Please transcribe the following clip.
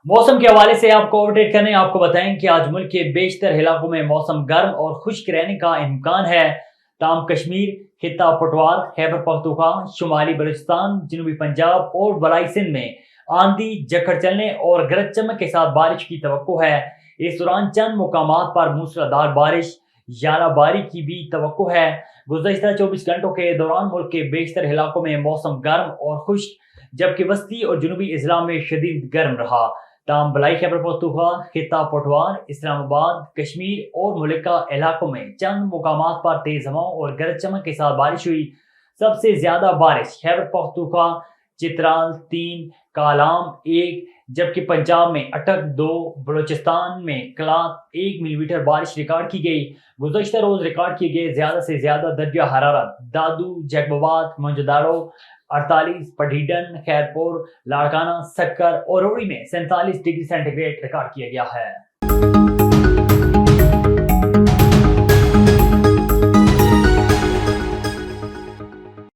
موسم کے حوالے سے آپ کو اپڈیٹ کرنے آپ کو بتائیں کہ آج ملک کے بیشتر علاقوں میں موسم گرم اور خشک رہنے کا امکان ہے، تاہم کشمیر، خطہ پٹوار، خیبر پختونخوا، شمالی بلوچستان، جنوبی پنجاب اور بالائی سندھ میں آندھی، جھکڑ چلنے اور گرج چمک کے ساتھ بارش کی توقع ہے۔ اس دوران چند مقامات پر موسلادھار بارش، ژالہ باری کی بھی توقع ہے۔ گزشتہ 24 گھنٹوں کے دوران ملک کے بیشتر علاقوں میں موسم گرم اور خشک جبکہ وسطی اور جنوبی اضلاع میں شدید گرم رہا، تاہم بالائی خیبر پختونخوا، خطہ پٹوار، اسلام آباد، کشمیر اور ملکہ علاقوں میں چند مقامات پر تیز ہواؤں اور گرج چمک کے ساتھ بارش ہوئی۔ سب سے زیادہ بارش خیبر پختونخوا، چترال 3، کالام 1، جبکہ پنجاب میں اٹک 2، بلوچستان میں کلات 1 ملی میٹر بارش ریکارڈ کی گئی۔ گزشتہ روز ریکارڈ کیے گئے زیادہ سے زیادہ درجہ حرارت دادو، جیکب آباد، موئنجو 48، پٹھیڈن، خیرپور، لاڑکانہ، سکر اور روڑی میں 47 ڈگری سینٹی گریڈ ریکارڈ کیا گیا ہے۔